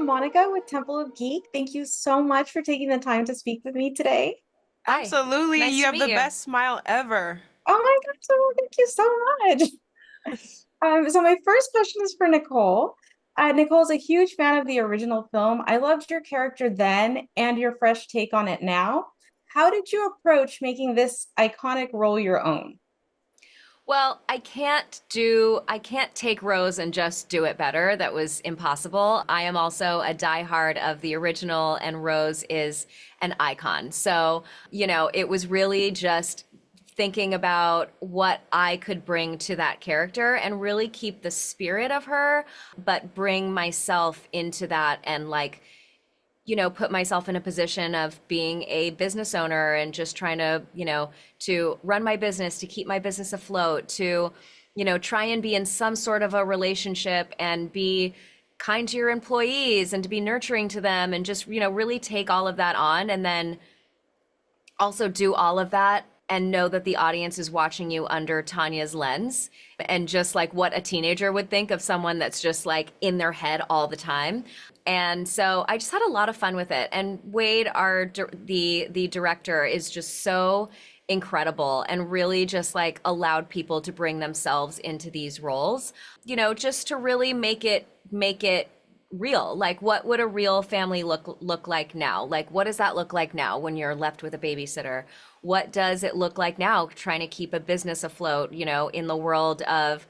Monica with Temple of Geek. Thank you so much for taking the time to speak with me today. Hi, Absolutely. nice You to have meet the you. best smile ever. Oh my gosh, oh, thank you so much. So my first question is for Nicole. Nicole's a huge fan of the original film. I loved your character then and your fresh take on it now. How did you approach making this iconic role your own? Well, I can't take Rose and just do it better. That was impossible. I am also a diehard of the original, and Rose is an icon. So, it was really just thinking about what I could bring to that character and really keep the spirit of her, but bring myself into that and put myself in a position of being a business owner and just trying to, to run my business, to keep my business afloat, to, try and be in some sort of a relationship and be kind to your employees and to be nurturing to them and just, really take all of that on and then also do all of that and know that the audience is watching you under Tanya's lens and just like what a teenager would think of someone that's just like in their head all the time. And so I just had a lot of fun with it. And Wade, the director, is just so incredible and really just like allowed people to bring themselves into these roles, just to really make it real. Like what would a real family look like now? Like what does that look like now when you're left with a babysitter? What does it look like now trying to keep a business afloat, in the world of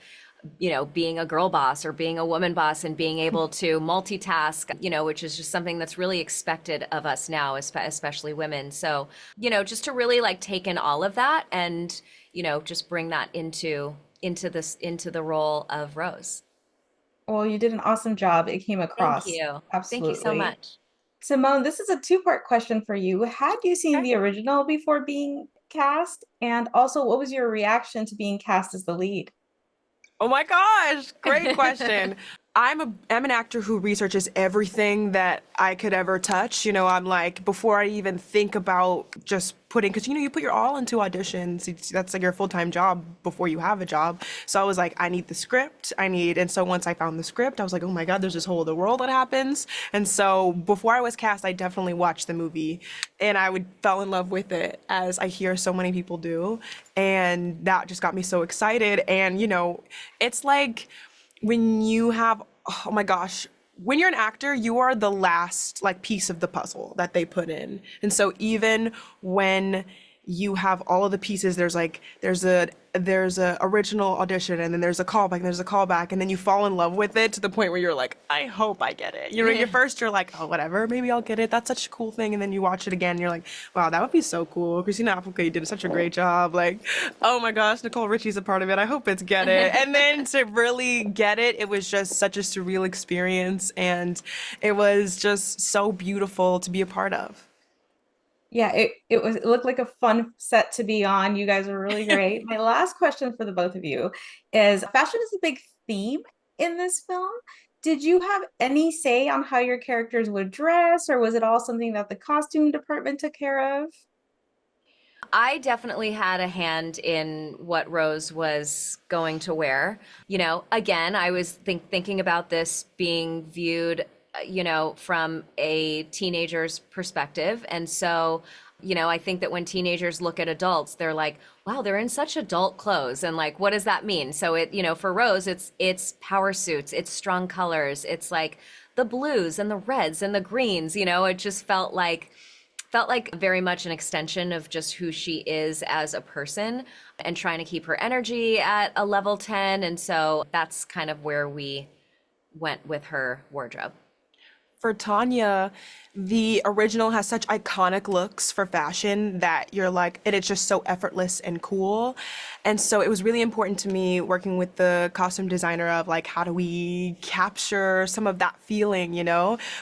being a girl boss or being a woman boss and being able to multitask, which is just something that's really expected of us now, especially women. So, just to really like take in all of that and, just bring that into the role of Rose. Well, you did an awesome job. It came Thank across. you. Thank you so Absolutely. much. Simone, this is a two-part question for you. Had you seen Okay. the original before being cast? And also, what was your reaction to being cast as the lead? Oh my gosh, great question. I'm an actor who researches everything that I could ever touch. I'm like before I even think about just putting because you put your all into auditions. That's like your full-time job before you have a job. So I was like, I need the script. And so once I found the script, I was like, oh my God, there's this whole other world that happens. And so before I was cast, I definitely watched the movie and I would fell in love with it as I hear so many people do. And that just got me so excited. And it's like when you have, oh my gosh, when you're an actor, you are the last like piece of the puzzle that they put in. And so even when you have all of the pieces, there's a original audition and then there's a callback and then you fall in love with it to the point where you're like, I hope I get it. You're first you're like, oh whatever, maybe I'll get it. That's such a cool thing. And then you watch it again and you're like, wow, that would be so cool. Christina Applegate did such a great job. Like, oh my gosh, Nicole Richie's a part of it. I hope it's get it. And then to really get it, it was just such a surreal experience and it was just so beautiful to be a part of. Yeah, it looked like a fun set to be on. You guys were really great. My last question for the both of you is fashion is a big theme in this film. Did you have any say on how your characters would dress, or was it all something that the costume department took care of? I definitely had a hand in what Rose was going to wear. Again, I was thinking about this being viewed, from a teenager's perspective. And so, I think that when teenagers look at adults, they're like, wow, they're in such adult clothes. And like, what does that mean? So for Rose, it's power suits, it's strong colors, it's like the blues and the reds and the greens, it just felt like very much an extension of just who she is as a person and trying to keep her energy at a level 10. And so that's kind of where we went with her wardrobe. For Tanya, the original has such iconic looks for fashion that you're like, and it's just so effortless and cool. And so it was really important to me working with the costume designer of like, how do we capture some of that feeling,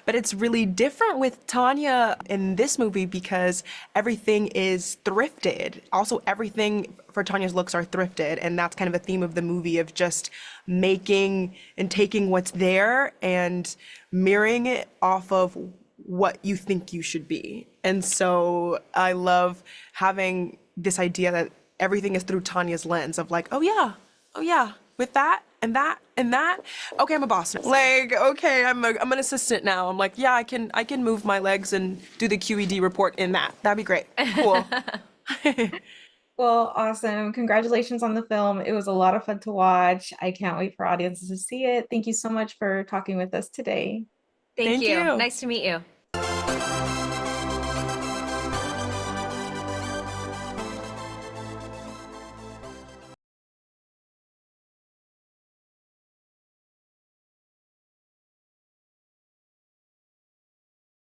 But it's really different with Tanya in this movie because everything is thrifted. Also, everything for Tanya's looks are thrifted, and that's kind of a theme of the movie of just making and taking what's there and mirroring it off of what you think you should be. And so I love having this idea that everything is through Tanya's lens of like, oh yeah, with that, and that. Okay, I'm a boss now. Like, okay, I'm an assistant now. I'm like, yeah, I can move my legs and do the QED report in that. That'd be great. Cool. Well, awesome. Congratulations on the film. It was a lot of fun to watch. I can't wait for audiences to see it. Thank you so much for talking with us today. Thank Thank you. you. Nice to meet you.